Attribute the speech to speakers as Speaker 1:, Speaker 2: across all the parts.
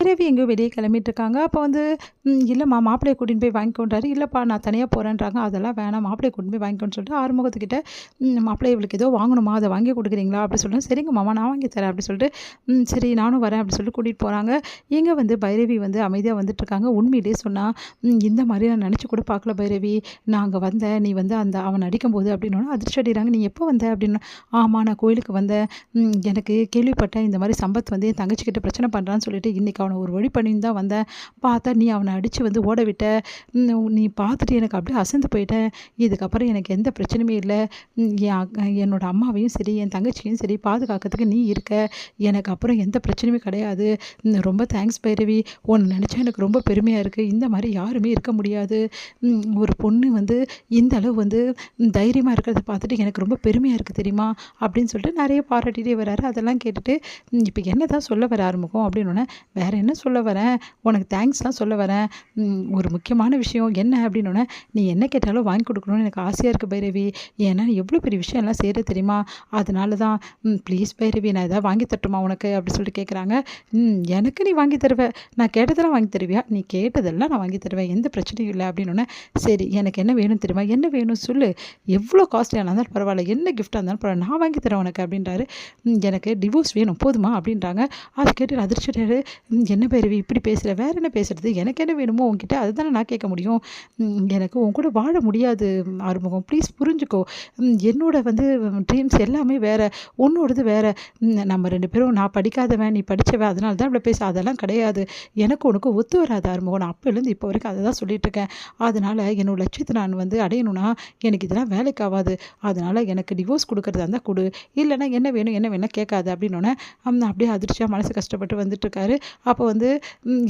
Speaker 1: பிறவி எங்கேயோ வெளியே கிளம்பிட்டு இருக்காங்க. அப்போ வந்து இல்லைம்மா மாப்பிள்ளைய கூட்டின்னு போய் வாங்கிக்கோன்றாரு. இல்லைப்பா நான் தனியாக போகிறேன்றாங்க. அதெல்லாம் வேணாம் மாப்பிள்ளைய கூட்டின்னு போய் வாங்கிக்கோன்னு சொல்லிட்டு ஆறுமுகத்துக்கிட்ட மாப்பிள்ளை இவளுக்கு ஏதோ வாங்கணுமா அதை வாங்கி கொடுக்குறீங்களா அப்படி சொல்லிட்டு சரிங்க மாமா நான் வாங்கி தரேன் அப்படி சொல்லிட்டு சரி நானும் வரேன் அப்படி சொல்லிட்டு கூட்டிகிட்டு போகிறாங்க. இங்கே வந்து பைரவி வந்து அமைதியாக வந்துட்டுருக்காங்க. உண்மையிலே சொன்னால் இந்த மாதிரி நான் நினச்சி கூட பார்க்கல பைரவி. நான் அங்கே வந்தேன் நீ வந்து அந்த அவன் அடிக்கும்போது அப்படின்னோன்னா அதிர்ச்சி அடிக்கிறாங்க. நீ எப்போ வந்த அப்படின்னு. ஆமாம் நான் கோயிலுக்கு வந்தேன். எனக்கு கேள்விப்பட்டேன் இந்த மாதிரி சம்பத் வந்து என் தங்கச்சிக்கிட்ட பிரச்சனை பண்ணுறான்னு சொல்லிட்டு இன்றைக்கி அவனை ஒரு வழி பண்ணின்னு தான் வந்தேன். பார்த்தா நீ அவனை அடித்து வந்து ஓட விட்ட. நீ பார்த்துட்டு எனக்கு அப்படியே அசந்து போயிட்டேன். இதுக்கப்புறம் எனக்கு எந்த பிரச்சனையுமே இல்லை. என்னோடய அம்மாவையும் சரி என் தங்கச்சியும் சரி பாதுகாக்கிறதுக்கு நீ இருக்க. எனக்கு அப்புறம் எந்த பிரச்சனையுமே கிடையாது. ரொம்ப தேங்க்ஸ் பைரவி. உன்னை நினச்சா எனக்கு ரொம்ப பெருமையாக இருக்குது. இந்த மாதிரி யாருமே இருக்க முடியாது. ஒரு பொண்ணு வந்து இந்த அளவு வந்து தைரியமாக இருக்கிறத பார்த்துட்டு எனக்கு ரொம்ப பெருமையாக இருக்குது தெரியுமா அப்படின்னு சொல்லிட்டு நிறைய பாராட்டிகிட்டே வராரு. அதெல்லாம் கேட்டுட்டு இப்போ என்ன தான் சொல்ல வர ஆரம்பிக்கும் அப்படின்னோடனே வேறு என்ன சொல்ல வரேன் உனக்கு தேங்க்ஸ்லாம் சொல்ல வரேன். ஒரு முக்கியமான விஷயம் என்ன அப்படின்னோடனே நீ என்ன கேட்டாலும் வாங்கி கொடுக்கணும்னு எனக்கு ஆசையாக இருக்குது பைரவி. ஏன்னா எவ்வளோ பெரிய விஷயம் எல்லாம் செய்கிற தெரியுமா. அதனால தான் ப்ளீஸ் பைரவி நான் எதாவது வாங்கி தட்டுமா உனக்கு அப்படி சொல்லிட்டு கேட்குறாங்க. எனக்கு நீ வாங்கி தருவேன். நான் கேட்டதெல்லாம் வாங்கி தருவியா. நீ கேட்டதெல்லாம் நான் வாங்கி தருவேன் எந்த பிரச்சனையும் இல்லை அப்படின்னோடனே சரி எனக்கு என்ன வேணும் தெரியுமா என்ன வேணும் சொல்லு. எவ்வளோ காஸ்ட்லியாக இருந்தாலும் பரவாயில்ல என்ன கிஃப்டாக இருந்தாலும் பரவாயில்ல நான் வாங்கி தரேன் உனக்கு அப்படின்றாரு. எனக்கு டிவோர்ஸ் வேணும் போதுமா அப்படின்றாங்க. அதை கேட்டு அதிர்ச்சிட்டாரு. என்ன பைரவி இப்படி பேசுகிற வேறு என்ன பேசுகிறது எனக்கு என்ன வேணுமோ உங்ககிட்ட அதுதானே நான் கேட்க முடியும். எனக்கு உன் கூட வாழ முடியாது ஆறுமுகம் ப்ளீஸ் புரிஞ்சுக்கோ. என்னோட வந்து ட்ரீம்ஸ் எல்லாமே வேறு உன்னோடது வேறு. நம்ம ரெண்டு பேரும் நான் படிக்காதவன் நீ படித்தவன் அதனால தான் இவ்வளோ பேச அதெல்லாம் கிடையாது. எனக்கு உனக்கு ஒத்து வராது ஆறுமுகம். நான் அப்போலேருந்து இப்போ வரைக்கும் அதை தான் சொல்லிட்டு இருக்கேன். அதனால் என்னோட லட்சியத்தை நான் வந்து அடையணும்னா எனக்கு இதெல்லாம் வேலைக்கு ஆகாது. அதனால் எனக்கு டிவோர்ஸ் கொடுக்குறதா இருந்தால் கொடு. இல்லைன்னா என்ன வேணும் கேட்காது அப்படின்னோடனே அப்படியே அதிர்ச்சியாக மனசு கஷ்டப்பட்டு வந்துட்டுருக்காரு. அப்போ வந்து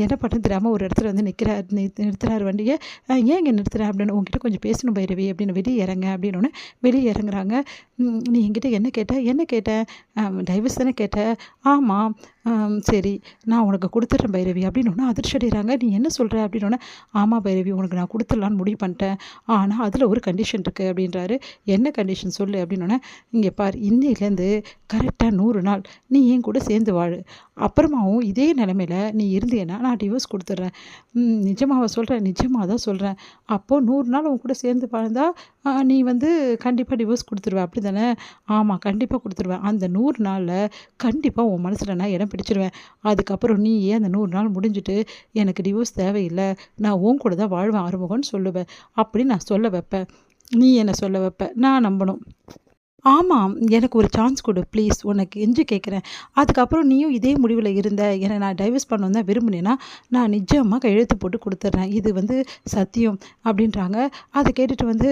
Speaker 1: என்ன பண்ண தெரியாமல் ஒரு இடத்துல வந்து நிறுத்துறாரு வண்டியை. ஏன் இங்கே நிறுத்துறேன் அப்படின்னு உங்ககிட்ட கொஞ்சம் பேசணும் பைரவி அப்படின்னு வெளியே இறங்க அப்படின்னோடனே வெளியே இறங்குறாங்க. நீ என்கிட்ட என்ன கேட்டேன் டைவர்ஸ் தானே கேட்டேன். ஆமாம் சரி நான் உனக்கு கொடுத்துட்றேன் பைரவி அப்படின்னு அதிர்ச்சி அடைகிறாங்க. நீ என்ன சொல்கிற அப்படின்னோடனே ஆமாம் பைரவி உனக்கு நான் கொடுத்துடலான்னு முடிவு பண்ணிட்டேன். ஆனால் அதில் ஒரு கண்டிஷன் இருக்குது அப்படின்றாரு. என்ன கண்டிஷன் சொல்லு அப்படின்னோடனே இங்கே பார் இன்னையிலேருந்து கரெக்டாக 100 நாள் நீ என் கூட சேர்ந்து வாழு. அப்புறமாவும் இதே நிலைமையில் நீ இருந்தேன்னா நான் டிவோர்ஸ் கொடுத்துட்றேன். நிஜமாக சொல்கிறேன் நிஜமாக தான் சொல்கிறேன். அப்போது 100 நாள் உன் கூட சேர்ந்து வாழ்ந்தா நீ வந்து கண்டிப்பாக டிவோர்ஸ் கொடுத்துருவேன் அப்படி தானே. ஆமாம் கண்டிப்பாக கொடுத்துருவேன். அந்த 100 நாளில் கண்டிப்பாக உன் மனசில் நான் இடம் பிடிச்சிருவேன். அதுக்கப்புறம் நீ ஏன் அந்த 100 நாள் முடிஞ்சுட்டு எனக்கு டிவோர்ஸ் தேவையில்லை நான் உன் கூட தான் வாழ்வேன் ஆறுமுகம்னு சொல்லுவேன். அப்படி நான் சொல்ல வைப்பேன். நீ என்னை சொல்ல வைப்ப நான் நம்பணும். ஆமாம் எனக்கு ஒரு சான்ஸ் கொடு ப்ளீஸ் உனக்கு எஞ்சி கேட்குறேன். அதுக்கப்புறம் நீயும் இதே முடிவில் இருந்த என்னை நான் டைவர்ஸ் பண்ணணும் தான் விரும்பினேன்னா நான் நிஜமாக கையெழுத்து போட்டு கொடுத்துட்றேன். இது வந்து சத்தியம் அப்படின்றாங்க. அதை கேட்டுட்டு வந்து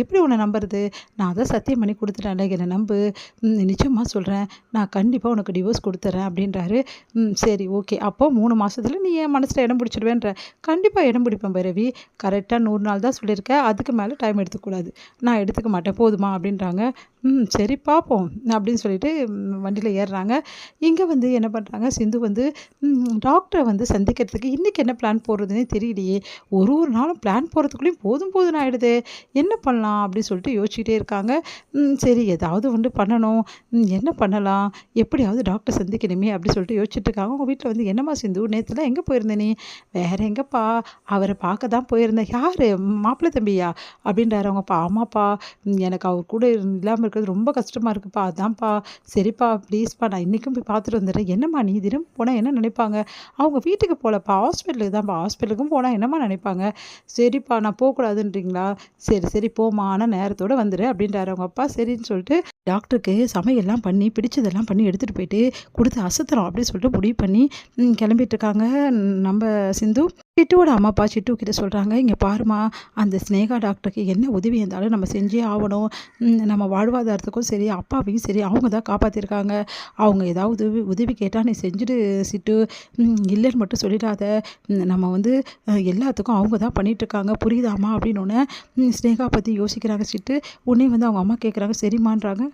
Speaker 1: எப்படி உன்னை நம்புறது. நான் தான் சத்தியம் பண்ணி கொடுத்துட்டேன்ல என்னை நம்பு. நிஜமாக சொல்கிறேன் நான் கண்டிப்பாக உனக்கு டிவோர்ஸ் கொடுத்துட்றேன் அப்படின்றாரு. சரி ஓகே அப்போ 3 மாதத்தில் நீ என் மனசில் இடம் பிடிச்சிடுவேன்ற. கண்டிப்பாக இடம் பிடிப்பேன் பைரவி. கரெக்டாக 100 நாள் தான் சொல்லியிருக்கேன். அதுக்கு மேலே டைம் எடுத்துக்கூடாது. நான் எடுத்துக்க மாட்டேன் போதுமா அப்படின்றாங்க. சரி பார்ப்போம் அப்படின்னு சொல்லிட்டு வண்டியில் ஏறுறாங்க. இங்கே வந்து என்ன பண்ணுறாங்க சிந்து வந்து டாக்டரை வந்து சந்திக்கிறதுக்கு இன்றைக்கி என்ன பிளான் போடுறதுனே தெரியலையே. ஒரு நாளும் பிளான் போகிறதுக்குள்ளேயும் போதும் ஆகிடுது. என்ன பண்ணலாம் அப்படின்னு சொல்லிட்டு யோசிச்சுட்டே இருக்காங்க. சரி ஏதாவது ஒன்று பண்ணணும். என்ன பண்ணலாம் எப்படியாவது டாக்டர் சந்திக்கணுமே அப்படி சொல்லிட்டு யோசிச்சுட்டு இருக்காங்க. அவங்க வீட்டில் வந்து என்னம்மா சிந்து நேற்றுலாம் எங்கே போயிருந்தேன் நீ. வேறு எங்கேப்பா அவரை பார்க்க தான் போயிருந்தேன். யார் மாப்பிள்ளை தம்பியா அப்படின்றாரு அவங்கப்பா. ஆமாப்பா எனக்கு அவர் கூட இல்லாமல் இருக்கிறது ரொம்ப கஷ்டமாக இருக்குப்பா. அதான்ப்பா சரிப்பா ப்ளீஸ்ப்பா நான் இன்றைக்கும் போய் பார்த்துட்டு வந்துடுறேன். என்னம்மா நீ தினம் போனால் என்ன நினைப்பாங்க. அவங்க வீட்டுக்கு போகலப்பா ஹாஸ்பிட்டலுக்கு தான்ப்பா. ஹாஸ்பிட்டலுக்கும் போனால் என்னம்மா நினைப்பாங்க. சரிப்பா நான் போகக்கூடாதுன்றீங்களா. சரி போமா ஆனால் நேரத்தோடு வந்துடு அப்படின்றாரு அவங்க அப்பா. சரின்னு சொல்லிட்டு டாக்டருக்கு சமையல்லாம் பண்ணி பிடிச்சதெல்லாம் பண்ணி எடுத்துகிட்டு போயிட்டு கொடுத்து அசத்துறோம் அப்படின்னு சொல்லிட்டு முடிவு பண்ணி கிளம்பிட்டு இருக்காங்க நம்ம சிந்து. சிட்டுவோட அம்மா அப்பா சிட்டு கிட்ட சொல்கிறாங்க இங்கே பாருமா அந்த ஸ்னேகா டாக்டருக்கு என்ன உதவி இருந்தாலும் நம்ம செஞ்சே ஆகணும். நம்ம வாழ்வாதாரத்துக்கும் சரி அப்பாவையும் சரி அவங்க தான் காப்பாற்றிருக்காங்க. அவங்க ஏதாவது உதவி கேட்டால் நீ செஞ்சுட்டு சிட்டு இல்லைன்னு மட்டும் சொல்லிடாத. நம்ம வந்து எல்லாத்துக்கும் அவங்க தான் பண்ணிகிட்ருக்காங்க புரியுதாம்மா அப்படின்னோடனே ஸ்னேகா பற்றி யோசிக்கிறாங்க சிட்டு. உடனே வந்து அவங்க அம்மா கேட்குறாங்க சரிம்மான்றாங்க.